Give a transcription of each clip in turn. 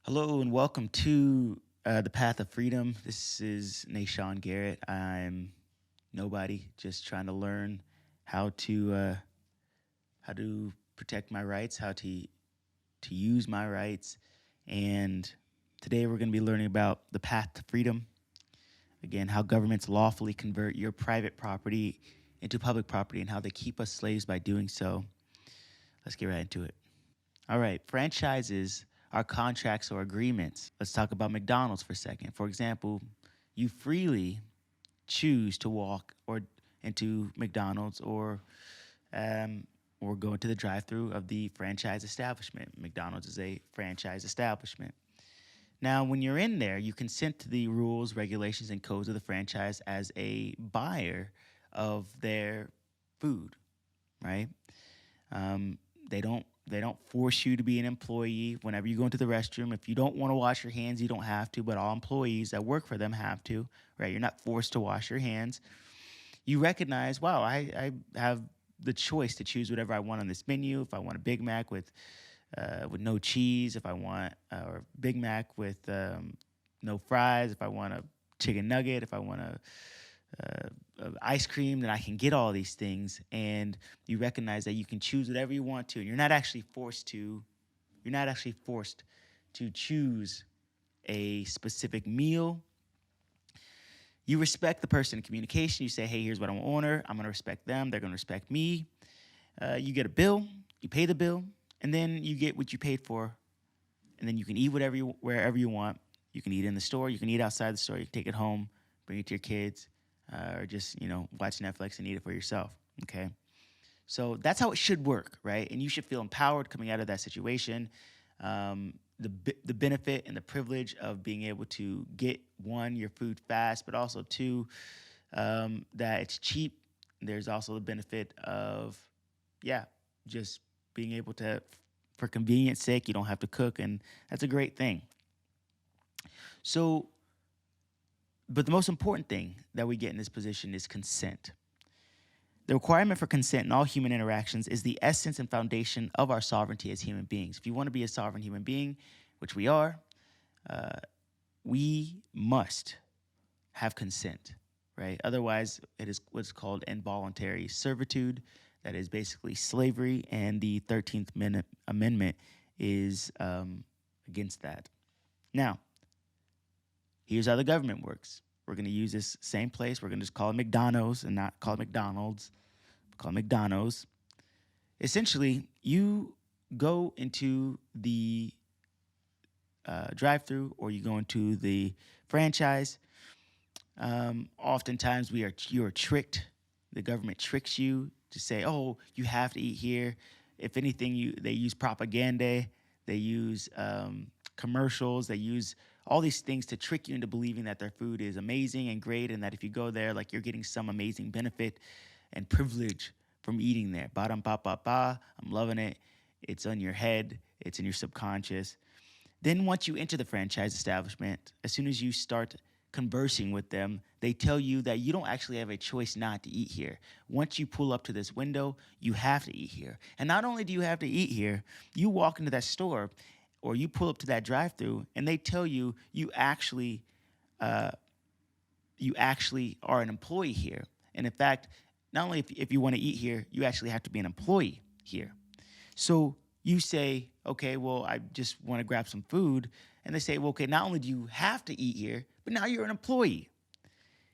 Hello and welcome to the Path of Freedom. This is Nashawn Garrett. I'm nobody, just trying to learn how to protect my rights, how to use my rights, and today we're going to be learning about the path to freedom. Again, how governments lawfully convert your private property into public property and how they keep us slaves by doing so. Let's get right into it. All right, franchises are contracts or agreements. Let's talk about McDonald's for a second. For example, you freely choose to walk or into McDonald's or go into the drive-through of the franchise establishment. McDonald's is a franchise establishment. Now, when you're in there, you consent to the rules, regulations, and codes of the franchise as a buyer of their food, right? Um, they don't force you to be an employee. Whenever you go into the restroom, if you don't want to wash your hands, you don't have to. But all employees that work for them have to, right? You're not forced to wash your hands. You recognize, wow, I have the choice to choose whatever I want on this menu. If I want a Big Mac with no cheese, if I want or Big Mac with no fries, if I want a chicken nugget, if I want ice cream, then I can get all these things. And you recognize that you can choose whatever you want to, and you're not actually forced to. You're not actually forced to choose a specific meal. You respect the person in communication. You say, "Hey, here's what I want to order. I'm going to respect them. They're going to respect me." You get a bill. You pay the bill, and then you get what you paid for, and then you can eat wherever you want. You can eat in the store. You can eat outside the store. You can take it home, bring it to your kids, or just watch Netflix and eat it for yourself. Okay, so that's how it should work, right? And you should feel empowered coming out of that situation. The benefit and the privilege of being able to get one, your food fast, but also two, that it's cheap. There's also the benefit of, yeah, just being able to, for convenience sake, you don't have to cook, and that's a great thing. So, but the most important thing that we get in this position is consent. The requirement for consent in all human interactions is the essence and foundation of our sovereignty as human beings. If you want to be a sovereign human being, which we are, uh, we must have consent, right? Otherwise, it is what's called involuntary servitude. That is basically slavery, and the 13th Amendment is against that. Now, here's how the government works. We're going to use this same place. We're going to just call it McDonald's and not call it McDonald's. Call it McDonald's. Essentially, you go into the drive-through or you go into the franchise. Oftentimes, you are tricked. The government tricks you to say, "Oh, you have to eat here." If anything, they use propaganda. They use commercials. They use all these things to trick you into believing that their food is amazing and great, and that if you go there, like you're getting some amazing benefit and privilege from eating there. Ba dum ba ba ba. I'm loving it. It's on your head. It's in your subconscious. Then once you enter the franchise establishment, as soon as you start conversing with them, they tell you that you don't actually have a choice not to eat here. Once you pull up to this window, you have to eat here. And not only do you have to eat here, you walk into that store or you pull up to that drive-through and they tell you uh, you actually are an employee here. And in fact, not only if you want to eat here, you actually have to be an employee here. So you say, okay, well, I just want to grab some food. And they say, well, okay, not only do you have to eat here, but now you're an employee.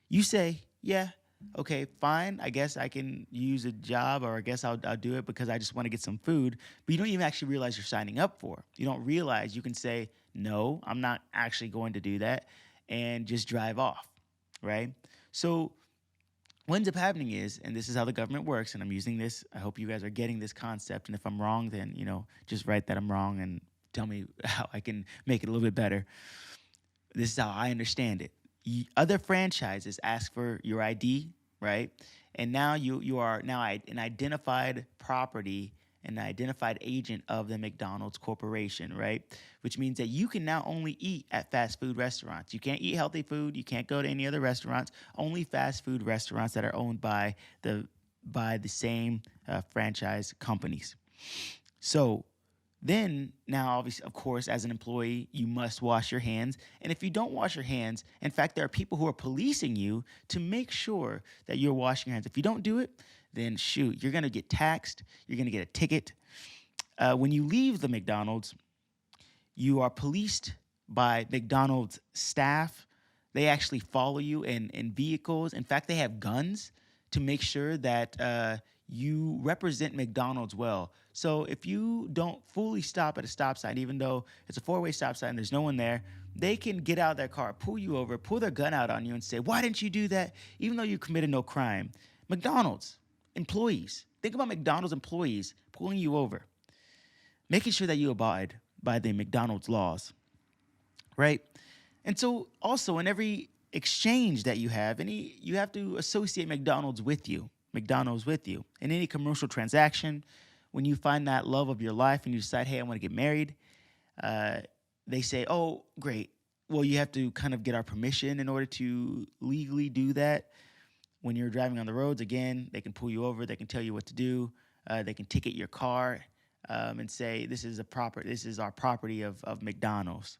You say, yeah, okay, fine. I guess I can use a job, or I guess I'll do it because I just want to get some food. But you don't even actually realize you're signing up for. You don't realize you can say, no, I'm not actually going to do that, and just drive off, right? So what ends up happening is, and this is how the government works, and I'm using this, I hope you guys are getting this concept, and if I'm wrong, then, just write that I'm wrong and tell me how I can make it a little bit better. This is how I understand it. Other franchises ask for your ID, right? And now you are now an identified property, an identified agent of the McDonald's Corporation, right? Which means that you can now only eat at fast food restaurants. You can't eat healthy food. You can't go to any other restaurants. Only fast food restaurants that are owned by the same franchise companies. So Then now, obviously, of course, as an employee, you must wash your hands. And if you don't wash your hands, in fact, there are people who are policing you to make sure that you're washing your hands. If you don't do it, then shoot, you're gonna get taxed. You're gonna get a ticket. When you leave the McDonald's, you are policed by McDonald's staff. They actually follow you in vehicles. In fact, they have guns to make sure that you represent McDonald's well. So if you don't fully stop at a stop sign, even though it's a four-way stop sign, there's no one there, they can get out of their car, pull you over, pull their gun out on you and say, why didn't you do that? Even though you committed no crime. McDonald's employees, think about McDonald's employees pulling you over, making sure that you abide by the McDonald's laws, right? And so also in every exchange that you have, you have to associate McDonald's with you. McDonald's with you. In any commercial transaction, when you find that love of your life and you decide, hey, I want to get married, they say, oh, great. Well, you have to kind of get our permission in order to legally do that. When you're driving on the roads, again, they can pull you over. They can tell you what to do. They can ticket your car and say, this is our property of McDonald's.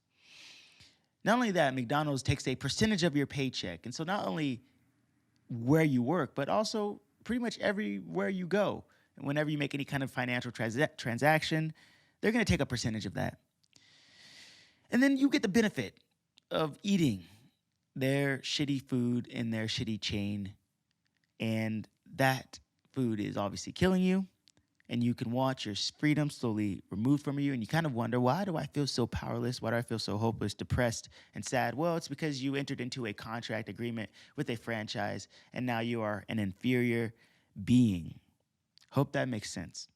Not only that, McDonald's takes a percentage of your paycheck. And so not only where you work, but also pretty much everywhere you go. And whenever you make any kind of financial transaction, they're going to take a percentage of that. And then you get the benefit of eating their shitty food in their shitty chain. And that food is obviously killing you. And you can watch your freedom slowly removed from you. And you kind of wonder, why do I feel so powerless? Why do I feel so hopeless, depressed, and sad? Well, it's because you entered into a contract agreement with a franchise, and now you are an inferior being. Hope that makes sense.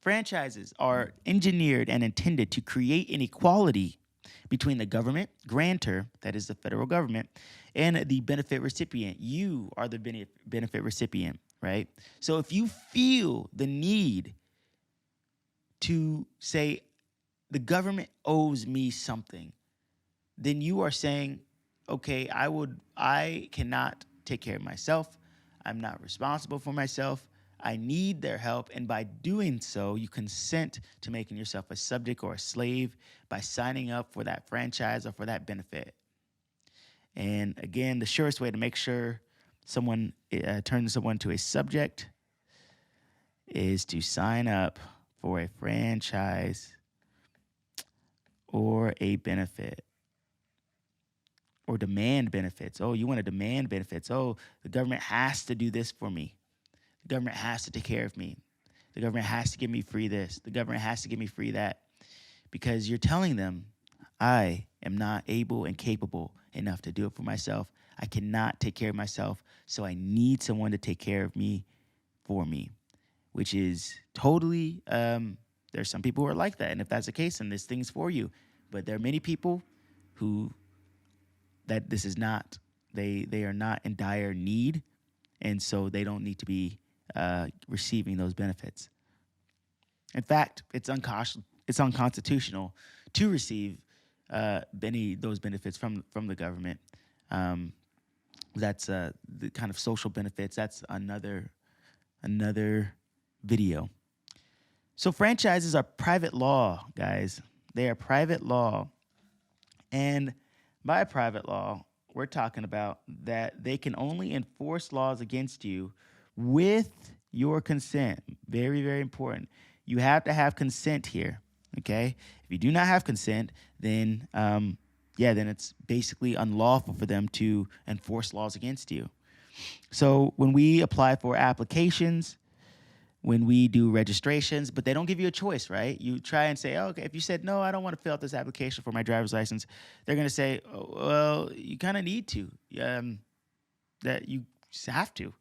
Franchises are engineered and intended to create inequality between the government, grantor, that is the federal government, and the benefit recipient. You are the benefit recipient. Right? So if you feel the need to say the government owes me something, then you are saying, okay, I cannot take care of myself. I'm not responsible for myself. I need their help. And by doing so, you consent to making yourself a subject or a slave by signing up for that franchise or for that benefit. And again, the surest way to make sure someone turns someone to a subject is to sign up for a franchise or a benefit or demand benefits. Oh, you want to demand benefits. Oh, the government has to do this for me. The government has to take care of me. The government has to give me free this. The government has to give me free that. Because you're telling them, I am not able and capable enough to do it for myself. I cannot take care of myself, so I need someone to take care of me for me, which is totally, there's some people who are like that. And if that's the case, then this thing's for you. But there are many people who, that this is not, they are not in dire need, and so they don't need to be receiving those benefits. In fact, it's unconstitutional to receive those benefits from the government. That's the kind of social benefits. That's another video. So franchises are private law, guys. They are private law. And by private law, we're talking about that they can only enforce laws against you with your consent. Very, very important. You have to have consent here, okay? If you do not have consent, then then it's basically unlawful for them to enforce laws against you. So when we apply for applications, when we do registrations, but they don't give you a choice, right? You try and say, oh, okay, if you said, no, I don't want to fill out this application for my driver's license, they're going to say, oh, well, you kind of need to, that you just have to.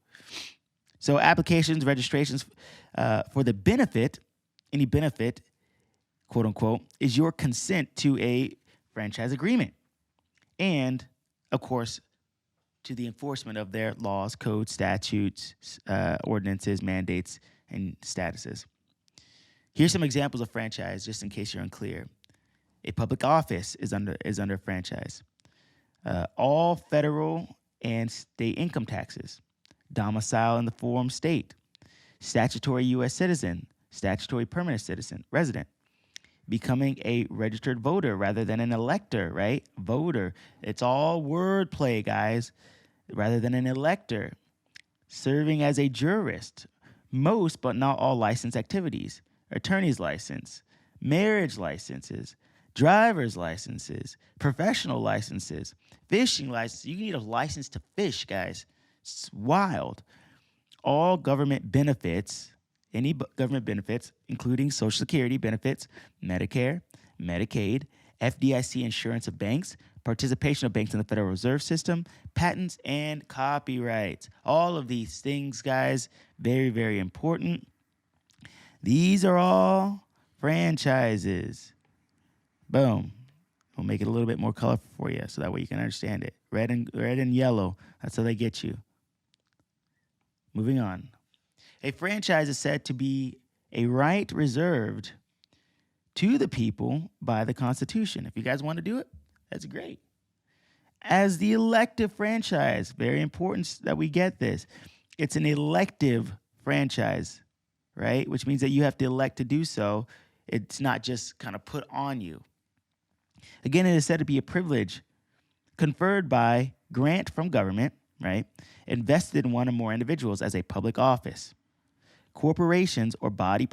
So applications, registrations for the benefit, any benefit, quote unquote, is your consent to a franchise agreement. And, of course, to the enforcement of their laws, codes, statutes, ordinances, mandates, and statuses. Here's some examples of franchise, just in case you're unclear. A public office is under franchise. All federal and state income taxes, domicile in the foreign state, statutory U.S. citizen, statutory permanent citizen, resident. Becoming a registered voter rather than an elector, right? Voter. It's all wordplay, guys, rather than an elector. Serving as a jurist. Most, but not all license activities. Attorney's license, marriage licenses, driver's licenses, professional licenses, fishing licenses. You need a license to fish, guys. It's wild. All government benefits, government benefits, including Social Security benefits, Medicare, Medicaid, FDIC insurance of banks, participation of banks in the Federal Reserve System, patents, and copyrights. All of these things, guys, very, very important. These are all franchises. Boom. We'll make it a little bit more colorful for you so that way you can understand it. Red and yellow. That's how they get you. Moving on. A franchise is said to be a right reserved to the people by the Constitution. If you guys want to do it, that's great. As the elective franchise, very important that we get this. It's an elective franchise, right? Which means that you have to elect to do so. It's not just kind of put on you. Again, it is said to be a privilege conferred by grant from government, right? Invested in one or more individuals as a public office. Corporations or body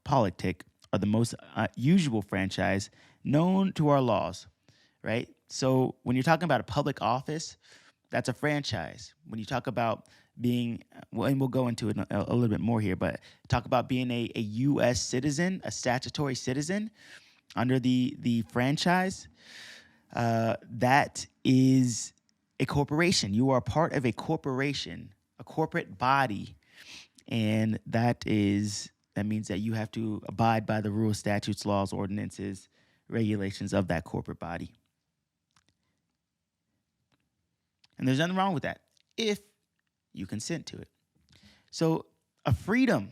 politic are the most usual franchise known to our laws, right? So when you're talking about a public office, that's a franchise. When you talk about being, well, and we'll go into it a little bit more here, but talk about being a U.S. citizen, a statutory citizen under the franchise, that is a corporation. You are part of a corporation, a corporate body, and that means that you have to abide by the rules, statutes, laws, ordinances, regulations of that corporate body. And there's nothing wrong with that if you consent to it. So a freedom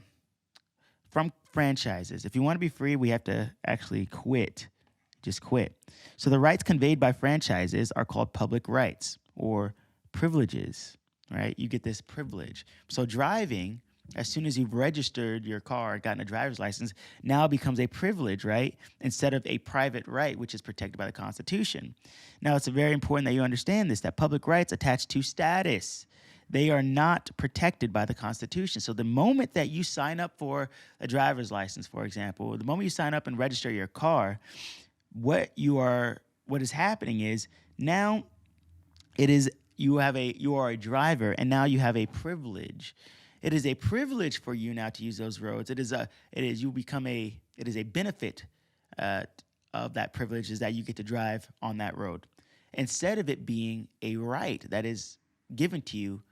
from franchises. If you want to be free, we have to actually quit. Just quit. So the rights conveyed by franchises are called public rights or privileges, right? You get this privilege. So driving, as soon as you've registered your car, gotten a driver's license, now becomes a privilege, right? Instead of a private right, which is protected by the Constitution. Now, it's very important that you understand this, that public rights attach to status. They are not protected by the Constitution. So the moment that you sign up for a driver's license, for example, the moment you sign up and register your car, what is happening is now you are a driver, and now you have a privilege. It is a privilege for you now to use those roads. It is a benefit of that privilege is that you get to drive on that road, instead of it being a right that is given to you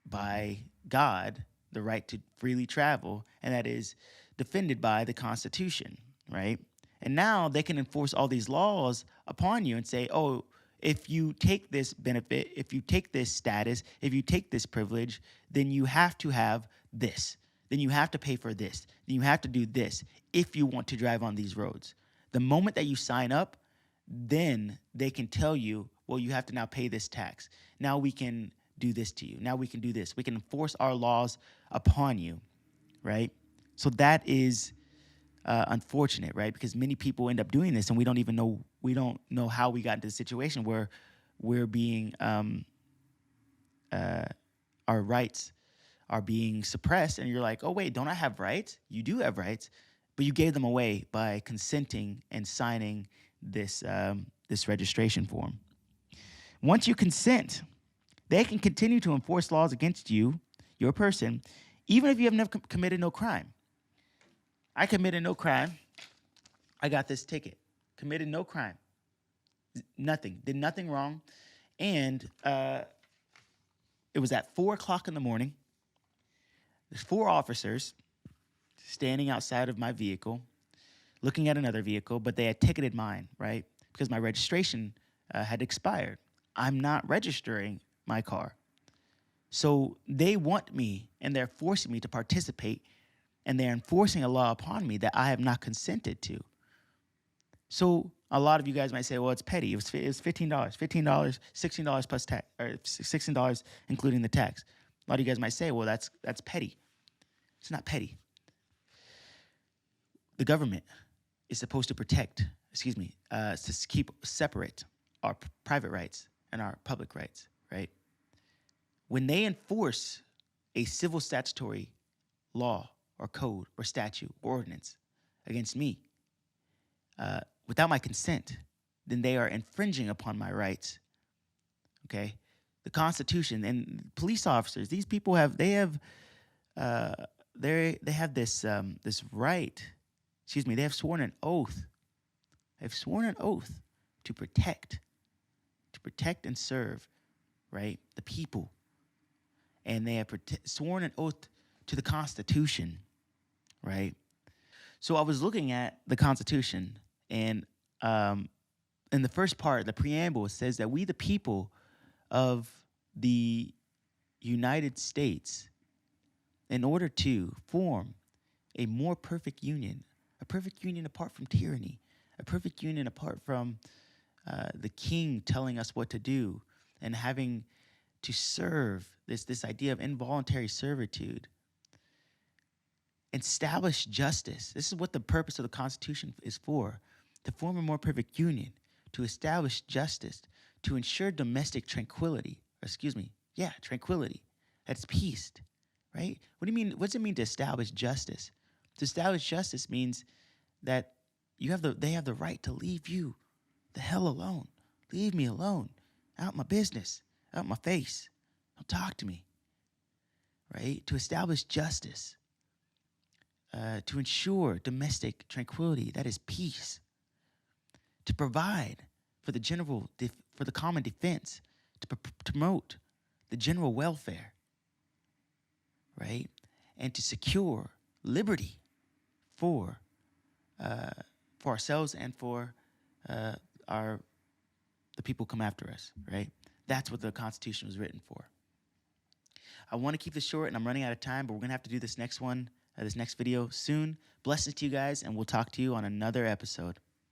by God, the right to freely travel, and that is defended by the Constitution, right? And now they can enforce all these laws upon you and say, oh, if you take this benefit, if you take this status, if you take this privilege, then you have to have this. Then you have to pay for this. Then you have to do this if you want to drive on these roads. The moment that you sign up, then they can tell you, well, you have to now pay this tax. Now we can do this to you. Now we can do this. We can enforce our laws upon you, right? So that is unfortunate, right? Because many people end up doing this, and we don't know how we got into the situation where we're being our rights are being suppressed, and you're like, oh wait, don't I have rights? You do have rights, but you gave them away by consenting and signing this registration form. Once you consent, they can continue to enforce laws against you, your person, even if you have never committed no crime. I committed no crime. I got this ticket. Committed no crime. Nothing. Did nothing wrong. And it was at 4 o'clock in the morning. There's 4 officers standing outside of my vehicle, looking at another vehicle, but they had ticketed mine, right? Because my registration had expired. I'm not registering my car. So they want me, and they're forcing me to participate, and they're enforcing a law upon me that I have not consented to. So a lot of you guys might say, well, it's petty. It was $15, $16 plus tax, or $16 including the tax. A lot of you guys might say, well, that's petty. It's not petty. the government is supposed to protect, to keep separate our private rights and our public rights, right? When they enforce a civil statutory law or code or statute or ordinance against me without my consent, then they are infringing upon my rights. Okay, the Constitution and police officers; these people have they have this this right. Excuse me. They have sworn an oath. They've sworn an oath to protect and serve, right, the people, and they have sworn an oath to the Constitution, right. So I was looking at the Constitution, and in the first part, the preamble, it says that we, the people of the United States, in order to form a more perfect union apart from tyranny, a perfect union apart from the king telling us what to do and having to serve, this idea of involuntary servitude, establish justice. This is what the purpose of the Constitution is for, to form a more perfect union, to establish justice, to ensure domestic tranquility. Tranquility. That's peace, right? What do you mean? What does it mean to establish justice? To establish justice means that they have the right to leave you the hell alone. Leave me alone. Out my business. Out my face. Don't talk to me. Right? To establish justice. To ensure domestic tranquility. That is peace. To provide for the common defense. To promote the general welfare. Right? And to secure liberty for ourselves and for the people who come after us, right? That's what the Constitution was written for. I want to keep this short, and I'm running out of time, but we're going to have to do this next video soon. Blessings to you guys, and we'll talk to you on another episode.